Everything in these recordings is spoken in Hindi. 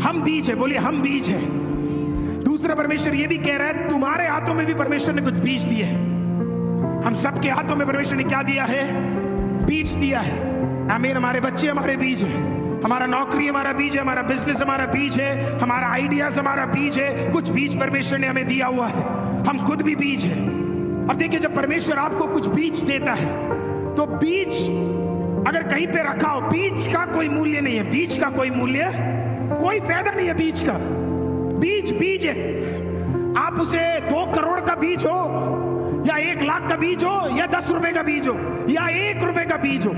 हम बीज है, बोलिए हम बीज है। दूसरा परमेश्वर ये भी कह रहा है तुम्हारे हाथों में भी परमेश्वर ने कुछ बीज दिए हैं। हम सबके हाथों में परमेश्वर ने क्या दिया है? बीज दिया है। आमीन। हमारे बच्चे हमारे बीज है, हमारा नौकरी हमारा बीज है, हमारा बिजनेस हमारा बीज है, हमारा आइडियाज हमारा बीज है। कुछ बीज परमेश्वर ने हमें दिया हुआ है, हम खुद भी बीज है। अब देखिए, जब परमेश्वर आपको कुछ बीज देता है तो बीज अगर कहीं पे रखा हो, बीज का कोई मूल्य नहीं है, बीज का कोई मूल्य, कोई फायदा नहीं है बीज का। बीज बीज है। आप उसे 2 करोड़ का बीज हो या 1 लाख का बीज हो या 10 रुपए का बीज हो या 1 रुपए का बीज हो,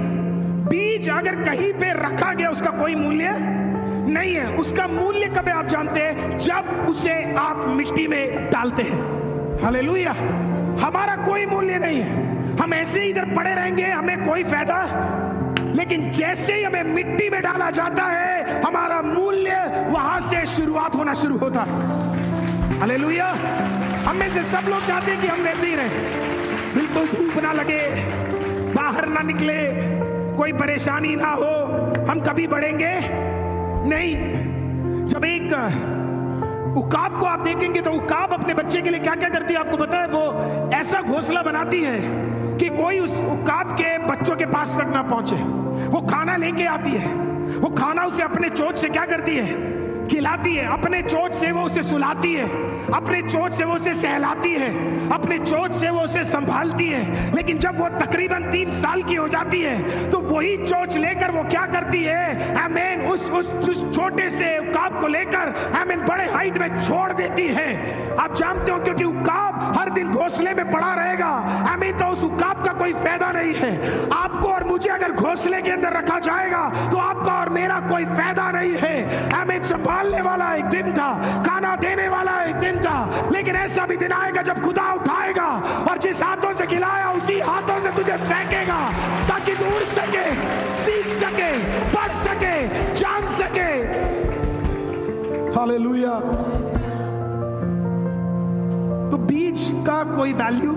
बीज अगर कहीं पे रखा गया उसका कोई मूल्य नहीं है। उसका मूल्य कब है आप जानते हैं? जब उसे आप मिट्टी में डालते हैं। हालेलुया। हमारा कोई मूल्य नहीं है, हम ऐसे ही इधर पड़े रहेंगे, हमें कोई फायदा। लेकिन जैसे ही हमें मिट्टी में डाला जाता है, हमारा मूल्य वहां से शुरुआत होना शुरू होता है। हालेलुया। हम में से सब लोग चाहते हैं कि हम वैसे ही रहें, बिल्कुल धूप ना लगे, बाहर ना निकले, कोई परेशानी ना हो। हम कभी बढ़ेंगे नहीं। जब एक उकाब को आप देखेंगे तो उकाब अपने बच्चे के लिए क्या क्या करती है आपको पता है? वो ऐसा घोंसला बनाती है कि कोई उस उकाब के बच्चों के पास तक ना पहुंचे। वो खाना लेके आती है, वो खाना उसे अपने चोंच से क्या करती है? खिलाती है। अपने चोंच से वो उसे सुलाती है, अपने चोंच से वो उसे सहलाती है, अपने चोंच से वो उसे संभालती है। लेकिन जब वो तकरीबन 3 साल की हो जाती है तो वही चोंच लेकर वो क्या करती है? आमीन। उस छोटे से उकाब को लेकर आमीन बड़े हाइट में छोड़ देती है। आप जानते हो, क्योंकि उकाब हर दिन घोंसले में पड़ा रहेगा। आमीन। तो उस उकाब का कोई फायदा नहीं है। आपको और मुझे अगर घोंसले के अंदर रखा जाएगा तो आपका और मेरा कोई फायदा नहीं है। आमीन। संभालने वाला एक दिन था, खाना देने वाला एक दिन था, लेकिन ऐसा भी दिन आएगा जब खुदा उठाएगा और जिस हाथों से खिलाया उसी हाथों से तुझे फेंकेगा, ताकि तू उड़ सके, सीख सके, बढ़ सके, जान सके। हालेलुया। तो बीज का कोई वैल्यू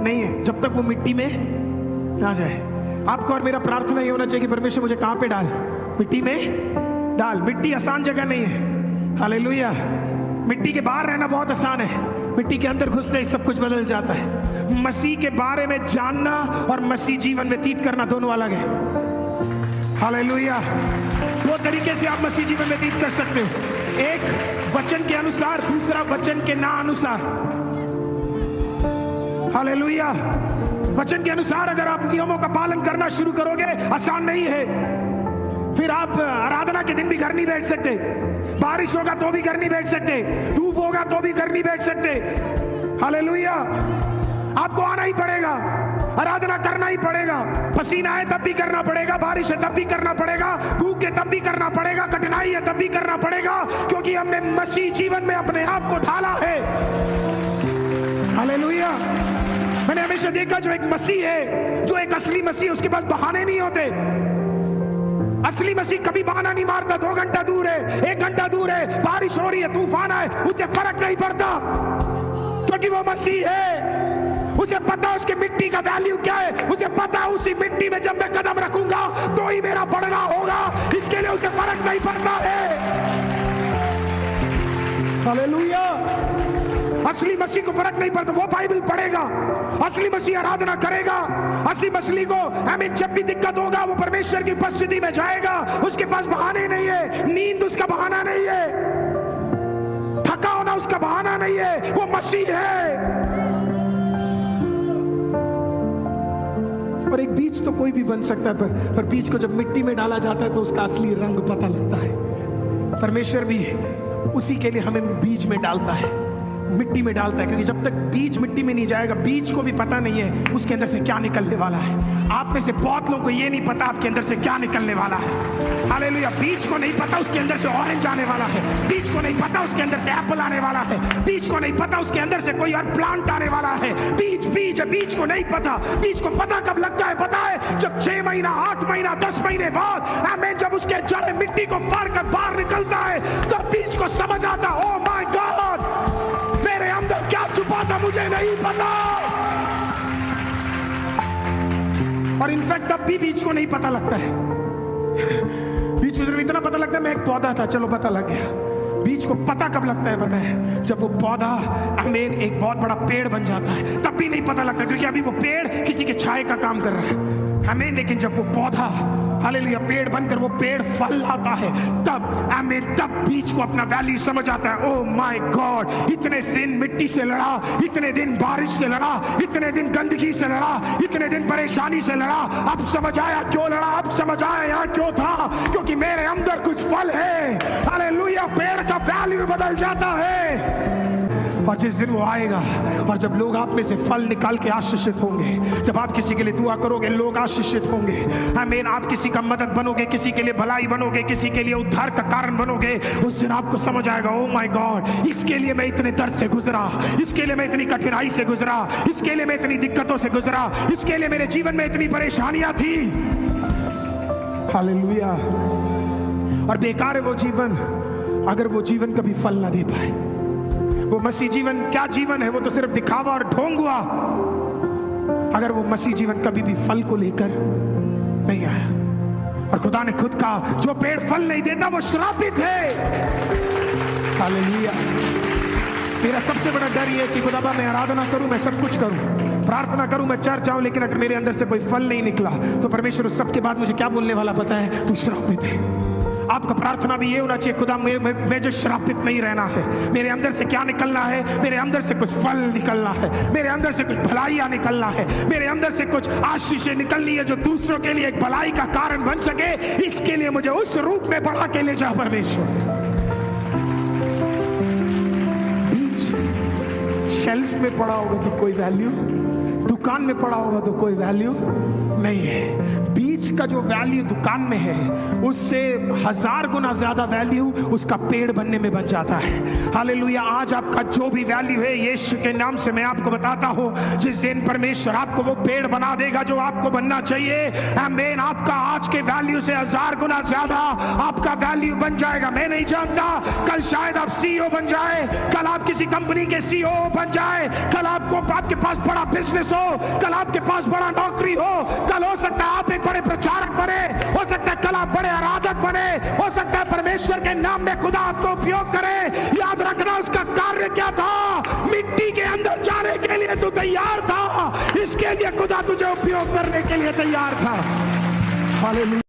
नहीं है जब तक वो मिट्टी में ना जाए। आपको और मेरा प्रार्थना ये होना चाहिए कि परमेश्वर मुझे कहां पे डाल? मिट्टी में डाल। मिट्टी आसान जगह नहीं है। हालेलुया। मिट्टी के बाहर रहना बहुत आसान है, मिट्टी के अंदर घुसते ही सब कुछ बदल जाता है। मसीह के बारे में जानना और मसीह जीवन व्यतीत करना दोनों अलग है। हालेलुया। 2 तरीके से आप मसीह जीवन व्यतीत कर सकते हो, एक वचन के अनुसार, दूसरा वचन के ना अनुसार। हालेलुया। वचन के अनुसार अगर आप नियमों का पालन करना शुरू करोगे, आसान नहीं है। फिर आप आराधना के दिन भी घर नहीं बैठ सकते, बारिश होगा तो भी घर नहीं बैठ सकते, धूप होगा तो भी घर नहीं बैठ सकते। हालेलुया। आपको आना ही पड़ेगा, आराधना करना ही पड़ेगा। पसीना है तब भी करना पड़ेगा, बारिश है तब भी करना पड़ेगा, भूख है तब भी करना पड़ेगा, कठिनाई है तब भी करना पड़ेगा, क्योंकि हमने मसीह जीवन में अपने आप को ढाला है। हालेलुया। मैंने हमेशा देखा जो एक मसीह है, जो एक असली मसीह, उसके पास बहाने नहीं होते। असली मसीह कभी बहाना नहीं मारता। 2 घंटा दूर है, 1 घंटा दूर है, बारिश हो रही है, तूफान है, उसे फर्क नहीं पड़ता, क्योंकि वो मसीह है। उसे पता उसके मिट्टी का वैल्यू क्या है, उसे पता उसी मिट्टी में जब मैं कदम रखूंगा तो ही मेरा बढ़ना होगा, इसके लिए उसे फर्क नहीं पड़ता है। हालेलुया। असली मसीह को फर्क नहीं पड़ता, वो बाइबल पढ़ेगा, असली मसीह आराधना करेगा, असली मसीह को हमें जब भी दिक्कत होगा वो परमेश्वर की उपस्थिति में जाएगा। उसके पास बहाने नहीं है, नींद उसका बहाना नहीं है, थका होना उसका बहाना नहीं है, वो मसीह है। और एक बीज तो कोई भी बन सकता है, पर बीज को जब मिट्टी में डाला जाता है तो उसका असली रंग पता लगता है। परमेश्वर भी उसी के लिए हमें बीज में डालता है, मिट्टी में डालता है, क्योंकि जब तक बीज मिट्टी में नहीं जाएगा, बीज को भी पता नहीं है उसके अंदर से क्या निकलने वाला है। आप में से बहुत लोगों को ये नहीं पता आपके अंदर से क्या निकलने वाला है। हालेलुया। बीज को नहीं पता उसके अंदर से ऑरेंज आने वाला है, बीज को नहीं पता उसके अंदर से एप्पल आने वाला है, बीज को नहीं पता उसके अंदर से कोई और प्लांट आने वाला है। बीज बीज है, बीज को नहीं पता। बीज को पता कब लगता है पता है? जब 6 महीना, 8 महीना, 10 महीने बाद आमीन, जब उसके जड़ मिट्टी को फाड़ कर बाहर निकलता है, तब बीज को समझ आता, ओ माय गॉड, मेरे अंदर क्या छुपा था मुझे नहीं पता। और इनफैक्ट तब भी बीज को नहीं पता लगता है। बीज बीज को सिर्फ इतना पता लगता है मैं एक पौधा था, चलो पता लग गया। बीज को पता कब लगता है पता है? जब वो पौधा आमीन एक बहुत बड़ा पेड़ बन जाता है, तब भी नहीं पता लगता, क्योंकि अभी वो पेड़ किसी के छाए का काम कर रहा है आमीन। लेकिन जब वो पौधा हालेलुया पेड़ बनकर वो पेड़ फल लाता है, तब आमीन, तब बीज को अपना वैल्यू समझ आता है। ओह माय गॉड, इतने दिन मिट्टी से लड़ा, इतने दिन बारिश से लड़ा, इतने दिन गंदगी से लड़ा, इतने दिन परेशानी से लड़ा, अब समझ आया क्यों लड़ा, अब समझ आया यहाँ क्यों था, क्योंकि मेरे अंदर कुछ फल है। हालेलुया, पेड़ का वैल्यू बदल जाता है। और जिस दिन वो आएगा और जब लोग आप में से फल निकाल के आशीषित होंगे, जब आप किसी के लिए दुआ करोगे लोग आशीषित होंगे आमीन। आप किसी का मदद बनोगे, किसी के लिए भलाई बनोगे, किसी के लिए उद्धार का कारण बनोगे, उस दिन आपको समझ आएगा ओ माय गॉड, इसके लिए मैं इतने दर्द से गुजरा, इसके लिए मैं इतनी कठिनाई से गुजरा, इसके लिए मैं इतनी दिक्कतों से गुजरा, इसके लिए मेरे जीवन में इतनी परेशानियां थी। हालेलुया। और बेकार है वो जीवन अगर वो जीवन कभी फल ना दे पाए। वो मसीह जीवन क्या जीवन है? वो तो सिर्फ दिखावा और ढोंग हुआ। अगर वो मसीह जीवन कभी भी फल को लेकर नहीं आया, और खुदा ने खुद कहा जो पेड़ फल नहीं देता वो श्रापित है। हालेलुया। मेरा सबसे बड़ा डर ये है कि खुदा मैं आराधना करूं, मैं सब कुछ करूं, प्रार्थना करूं, मैं चर्च जाऊं, लेकिन अगर मेरे अंदर से कोई फल नहीं निकला तो परमेश्वर उस सब के बाद मुझे क्या बोलने वाला पता है? तू श्रापित है। आपका प्रार्थना भी ये होना चाहिए, खुदा मैं जो श्रापित नहीं रहना है, मेरे अंदर से क्या निकलना है? मेरे अंदर से कुछ फल निकलना है, मेरे अंदर से कुछ भलाइयां निकलना है, मेरे अंदर से कुछ आशीषें निकलनी है जो दूसरों के लिए एक भलाई का कारण बन सके। इसके लिए मुझे उस रूप में बढ़ा के ले जा परमेश्वर। बीज शेल्फ में पड़ा होगा तो कोई वैल्यू, दुकान में पड़ा होगा तो कोई वैल्यू नहीं है। बीज का जो वैल्यू दुकान में है उससे 1000 गुना ज्यादा वैल्यू उसका पेड़ बनने में बन जाता है। हालेलुया। आज आपका जो भी वैल्यू है यीशु के नाम से मैं आपको बताता हूं, जिस दिन परमेश्वर आपको वो पेड़ बना देगा जो आपको बनना चाहिए, आमीन, आपका आज के वैल्यू से 1000 गुना ज्यादा आपका वैल्यू बन जाएगा। मैं नहीं जानता, कल शायद आप CEO बन जाए, कल आप किसी कंपनी के CEO बन जाए, कल आपके पास बड़ा बिजनेस हो, कल आपके पास बड़ा नौकरी हो, कल हो सकता है आप एक बड़े प्रचारक बने, हो सकता है कल आप बड़े आराधक बने, हो सकता है परमेश्वर के नाम में खुदा आपको उपयोग करे। याद रखना उसका कार्य क्या था? मिट्टी के अंदर जाने के लिए तू तैयार था, इसके लिए खुदा तुझे उपयोग करने के लिए तैयार था। हालेलुया।